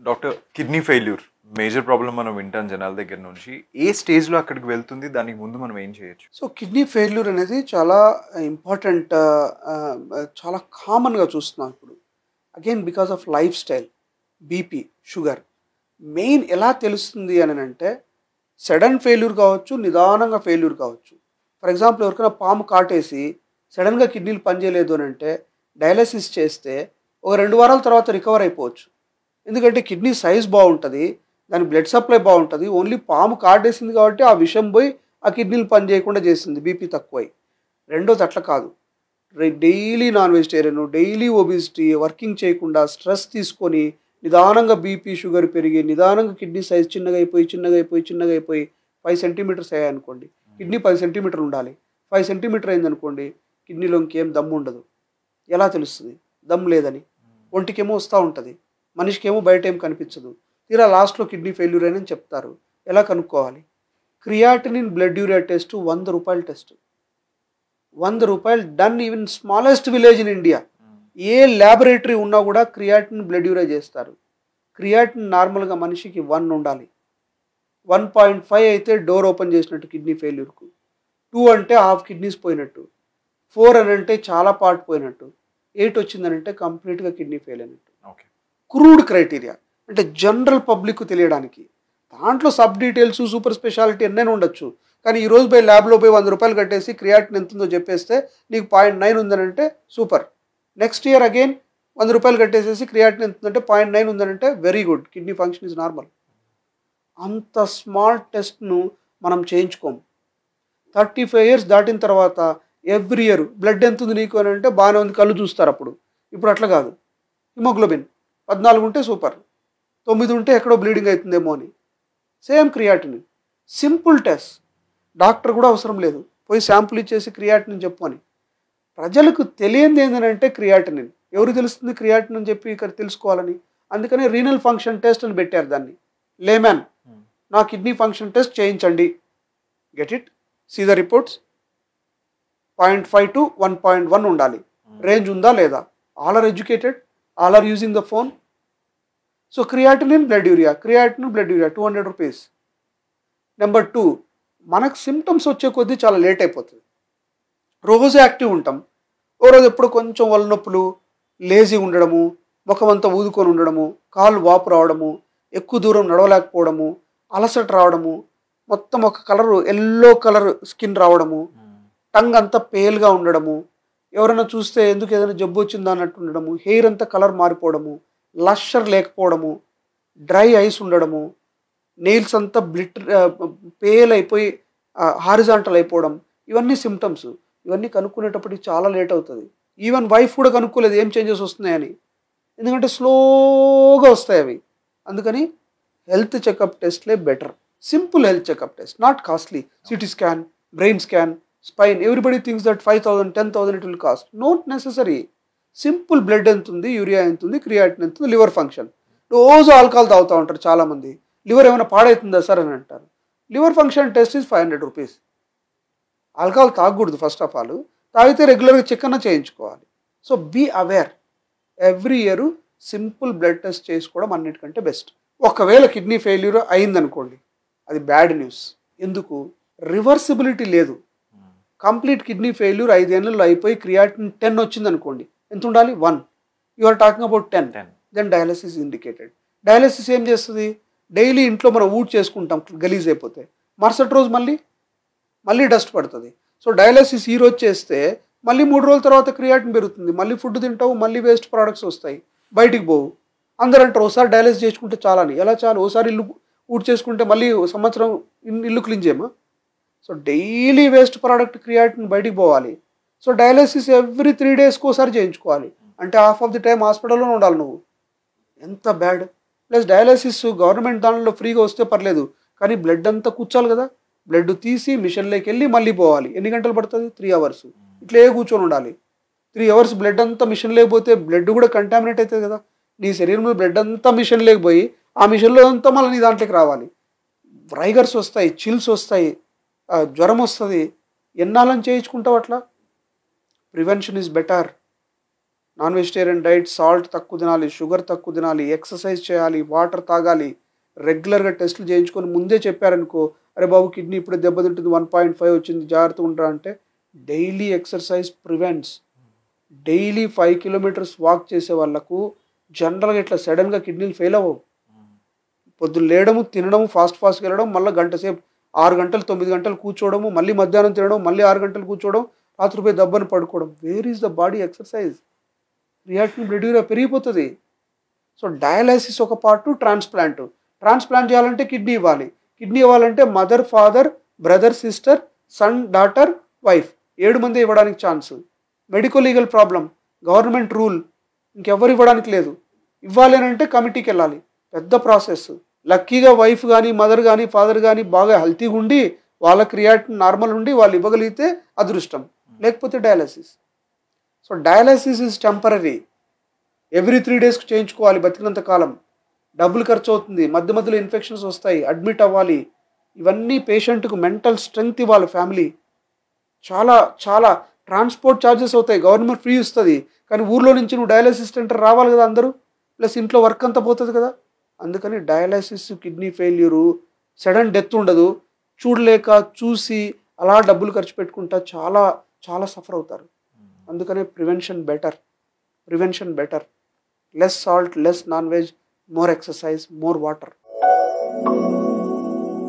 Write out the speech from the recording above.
Doctor kidney failure major problem మనం వింటాం జనాల దగ్గర నుంచి. ఏ స్టేజ్లో అక్కడికి వెళ్తుంది? దానికి ముందు మనం ఏం చేయొచ్చు? సో కిడ్నీ ఫెయిల్యూర్ అనేది చాలా ఇంపార్టెంట్, చాలా కామన్గా చూస్తున్నాం ఇప్పుడు. Again because of life style, BP, sugar. Main ఎలా తెలుస్తుంది అని అంటే సడన్ ఫెయిల్యూర్ కావచ్చు, నిదానంగా ఫెయిల్యూర్ కావచ్చు. ఫర్ ఎగ్జాంపుల్ ఎవరికైనా పాము కాటేసి సడన్గా కిడ్నీలు పనిచేయలేదు అని అంటే డయాలసిస్ చేస్తే ఒక 2 వారాల తర్వాత రికవర్ అయిపోవచ్చు. ఎందుకంటే కిడ్నీ సైజ్ బాగుంటుంది, దాని బ్లడ్ సప్లై బాగుంటుంది. ఓన్లీ పాము కాటేసింది కాబట్టి ఆ విషం పోయి ఆ కిడ్నీలు పని చేయకుండా చేసింది, బీపీ తక్కువై. రెండోది అట్లా కాదు, daily non vegetarian, daily obesity, working చేయకుండా స్ట్రెస్ తీసుకొని నిదానంగా బీపీ షుగర్ పెరిగి నిదానంగా కిడ్నీ సైజ్ చిన్నగా అయిపోయి 5 సెంటీమీటర్స్ అయ్యాయనుకోండి, కిడ్నీ 10 సెంటీమీటర్లు ఉండాలి. 5 సెంటీమీటర్ అయిందనుకోండి, కిడ్నీలో ఇంకేం దమ్ము ఉండదు. ఎలా తెలుస్తుంది? దమ్ లేదని. ఒంటికేమో వస్తూ ఉంటుంది, మనిషికేమో బయట ఏం కనిపించదు. తీరా లాస్ట్లో కిడ్నీ ఫెయిల్యూర్ అని చెప్తారు. ఎలా కనుక్కోవాలి? Creatinine blood urea test ₹100 test. ₹100 done even smallest village in India. A laboratory ఉన్నా కూడా క్రియాటినిన్ బ్లడ్ యూరియా చేస్తారు. క్రియాటినిన్ నార్మల్గా మనిషికి 1 ఉండాలి. 1.5 అయితే డోర్ ఓపెన్ చేసినట్టు కిడ్నీ ఫెయిల్యూర్కు. 2 అంటే హాఫ్ కిడ్నీస్ పోయినట్టు. 4 అని అంటే చాలా పార్ట్ పోయినట్టు. 8 వచ్చిందనంటే కంప్లీట్గా కిడ్నీ ఫెయిల్ అయినట్టు. ఓకే, క్రూడ్ క్రైటీరియా అంటే జనరల్ పబ్లిక్ తెలియడానికి. దాంట్లో సబ్ డీటెయిల్స్, సూపర్ స్పెషాలిటీ ఎన్నైనా ఉండొచ్చు. కానీ ఈరోజు పోయి ల్యాబ్లో పోయి ₹100 కట్టేసి క్రియాటిన్ ఎంత ఉందో చెప్పేస్తే నీకు 0.9 ఉందనంటే సూపర్. నెక్స్ట్ ఇయర్ అగైన్ ₹100 కట్టేసేసి క్రియాటిన్ ఎంత ఉందంటే 0.9 ఉందనంటే very good, kidney function is normal. అంత స్మాల్ టెస్ట్ను మనం చేయించుకోము. 35 ఇయర్స్ దాటిన తర్వాత ఎవ్రీ ఇయర్ బ్లడ్ ఎంత ఉంది నీకు అని అంటే బాగానే ఉంది, కళ్ళు చూస్తారు అప్పుడు. ఇప్పుడు అట్లా కాదు. హిమోగ్లోబిన్ 14 ఉంటే సూపర్, 9 ఉంటే ఎక్కడో బ్లీడింగ్ అవుతుందేమో అని. Same creatinine, simple test, doctor కూడా అవసరం లేదు. పోయి శాంపుల్ ఇచ్చేసి క్రియాటినిన్ చెప్పు అని. ప్రజలకు తెలియంది ఏంటంటే క్రియాటినిన్. ఎవరు తెలుస్తుంది క్రియాటినిన్ అని చెప్పి ఇక్కడ తెలుసుకోవాలని? అందుకని రీనల్ ఫంక్షన్ టెస్ట్ అని పెట్టారు దాన్ని. లేమ్యాన్, నా కిడ్నీ ఫంక్షన్ టెస్ట్ చేయించండి. Get it, see the reports. 0.5 to 1.1 ఉండాలి. రేంజ్ ఉందా లేదా? All are educated, all are using the phone. So creatinine blood urea, ₹200. Number 2, మనకు సిమ్టమ్స్ వచ్చే కొద్దీ చాలా లేట్ అయిపోతుంది. రోజు యాక్టివ్ ఉంటాం, ఓ రోజు ఎప్పుడు కొంచెం ఒళ్ళు నొప్పులు, లేజీ ఉండడము, ముఖం అంతా ఊదుకొని ఉండడము, కాళ్ళు వాపు రావడము, ఎక్కువ దూరం నడవలేకపోవడము, అలసట రావడము, మొత్తం ఒక కలరు ఎల్లో కలర్ స్కిన్ రావడము, టంగ్ అంతా పేల్గా ఉండడము, ఎవరైనా చూస్తే ఎందుకు ఏదైనా జబ్బు వచ్చిందా అన్నట్టు ఉండడము, హెయిర్ అంతా కలర్ మారిపోవడము, లషర్ లేకపోవడము, డ్రై ఐస్ ఉండడము, నెయిల్స్ అంతా పేల్ అయిపోయి హారిజాంటల్ అయిపోవడం, ఇవన్నీ సిమ్టమ్స్. ఇవన్నీ కనుక్కునేటప్పటికి చాలా లేట్ అవుతుంది. ఈవెన్ వైఫ్ కూడా కనుక్కోలేదు ఏం చేంజెస్ వస్తున్నాయని, ఎందుకంటే స్లోగా వస్తాయి అవి. అందుకని హెల్త్ చెకప్ టెస్ట్లే better. Simple health checkup test, not costly. CT scan, brain scan, spine, everybody thinks that 5,000 10,000 it will cost. Not necessary. Simple blood ఎంత ఉంది, యూరియా ఎంత ఉంది, క్రియాటిన్ ఎంత ఉంది, లివర్ ఫంక్షన్. రోజు ఆల్కహాల్ తాగుతూ ఉంటారు చాలామంది. లివర్ ఏమైనా పాడవుతుందా సార్ అని అంటారు. Liver function test is ₹500. Alcohol తాగకూడదు ఫస్ట్ ఆఫ్ ఆల్. తాగితే రెగ్యులర్గా చెక్ అన్న చేయించుకోవాలి. So be aware. Every year simple blood test చేసుకోవడం అన్నిటికంటే బెస్ట్. ఒకవేళ కిడ్నీ ఫెయిల్యూర్ అయిందనుకోండి, అది బ్యాడ్ న్యూస్. ఎందుకు? రివర్సిబిలిటీ లేదు. కంప్లీట్ కిడ్నీ ఫెయిల్యూర్ 5 ఏళ్ళలో అయిపోయి క్రియాటిన్ 10 వచ్చింది అనుకోండి, ఎంత ఉండాలి? 1. You are talking about 10. Then dialysis indicated. Dialysis ఏం చేస్తుంది? డైలీ ఇంట్లో మనం ఊట్ చేసుకుంటాం గలీజ్ అయిపోతే, మరుసటి రోజు మళ్ళీ డస్ట్ పడుతుంది. సో డయాలసిస్ ఈ రోజు చేస్తే మళ్ళీ 3 రోజుల తర్వాత క్రియాటిన్ పెరుగుతుంది, మళ్ళీ ఫుడ్ తింటావు, మళ్ళీ వేస్ట్ ప్రోడక్ట్స్ వస్తాయి, బయటికి పోవు. అందరూ అంటారు ఒకసారి డయాలసిస్ చేసుకుంటే చాలని. ఎలా చాలు? ఒకసారి ఇల్లు ఊట్ చేసుకుంటే మళ్ళీ సంవత్సరం ఇల్లు క్లీన్ చేయమా? So daily waste product creatine బయటికి పోవాలి. సో డయాలసిస్ ఎవ్రీ 3 డేస్కి ఒకసారి చేయించుకోవాలి. అంటే హాఫ్ ఆఫ్ ది టైం హాస్పిటల్లోనే ఉండాలి నువ్వు. ఎంత బ్యాడ్. ప్లస్ డయాలసిస్ గవర్నమెంట్ దానిలో ఫ్రీగా వస్తే పర్లేదు, కానీ బ్లడ్ అంతా కూర్చోాలి కదా. బ్లడ్ తీసి మిషన్లోకి వెళ్ళి మళ్ళీ పోవాలి. ఎన్ని గంటలు పడుతుంది? 3 అవర్స్. ఇట్లే కూర్చొని ఉండాలి. 3 అవర్స్ బ్లడ్ అంతా మిషన్ లేకపోతే బ్లడ్ కూడా కంటామినేట్ అవుతుంది కదా. నీ శరీరంలో బ్లడ్ అంతా మిషన్ లేకపోయి ఆ మిషన్లో అంతా మళ్ళీ నీ దాంట్లోకి రావాలి. రైగర్స్ వస్తాయి, చిల్స్ వస్తాయి, జ్వరం వస్తుంది. ఎన్నాళ్ళని చేయించుకుంటావు అట్లా? Prevention is better. Non vegetarian diet, salt తక్కువ తినాలి, షుగర్ తక్కువ తినాలి, ఎక్సర్సైజ్ చేయాలి, వాటర్ తాగాలి, రెగ్యులర్గా టెస్టులు చేయించుకొని ముందే చెప్పారనుకో, అరే బాబు కిడ్నీ ఇప్పుడే దెబ్బతింటుంది, 1.5 వచ్చింది, జాగ్రత్తగా ఉంటా అంటే daily exercise prevents. Daily 5 kilometres walk చేసే వాళ్ళకు జనరల్గా ఇట్లా సడన్గా కిడ్నీలు ఫెయిల్ అవ్వవు. పొద్దున్న లేయడము, తినడము, ఫాస్ట్గా వెళ్ళడం, మళ్ళీ గంట సేపు 6 గంటలు 9 గంటలు కూర్చోవడము, మళ్ళీ మధ్యాహ్నం తినడం, మళ్ళీ 6 గంటలు కూర్చోవడం, రాత్రి పోయి దబ్బని పడుకోవడం. Where is the body exercise? Reactive blood urea పెరిగిపోతుంది. సో డయాలసిస్ ఒక పార్ట్, ట్రాన్స్ప్లాంట్ చేయాలంటే కిడ్నీ ఇవ్వాలి. కిడ్నీ ఇవ్వాలంటే mother, father, brother, sister, son, daughter, wife 7 మంది ఇవ్వడానికి chance. Medico legal problem, government rule, ఇంకెవ్వరు ఇవ్వడానికి లేదు. ఇవ్వాలి అని అంటే కమిటీకి వెళ్ళాలి, పెద్ద ప్రాసెస్. లక్కీగా వైఫ్ కానీ, మదర్ కానీ, ఫాదర్ కానీ బాగా హెల్తీగా ఉండి వాళ్ళ క్రియాటిన్ నార్మల్ ఉండి వాళ్ళు ఇవ్వగలిగితే అదృష్టం, లేకపోతే dialysis. So dialysis is temporary. Every 3 డేస్కి చేయించుకోవాలి బతికినంత కాలం. డబ్బులు ఖర్చు అవుతుంది, మధ్య మధ్యలో ఇన్ఫెక్షన్స్ వస్తాయి, అడ్మిట్ అవ్వాలి. ఇవన్నీ పేషెంట్కు మెంటల్ స్ట్రెంగ్త్ ఇవ్వాలి ఫ్యామిలీ. చాలా చాలా ట్రాన్స్పోర్ట్ ఛార్జెస్ అవుతాయి, గవర్నమెంట్ ఫ్రీ ఇస్తుంది, కానీ ఊర్లో నుంచి నువ్వు డయాలసిస్ సెంటర్ రావాలి కదా అందరూ, ప్లస్ ఇంట్లో వర్క్ అంతా పోతుంది కదా. అందుకని dialysis, kidney failure, sudden death ఉండదు. చూడలేక చూసి అలా డబ్బులు ఖర్చు పెట్టుకుంటా చాలా చాలా సఫర్ అవుతారు. అందుకనే prevention better. Less salt, less non veg, more exercise, more water.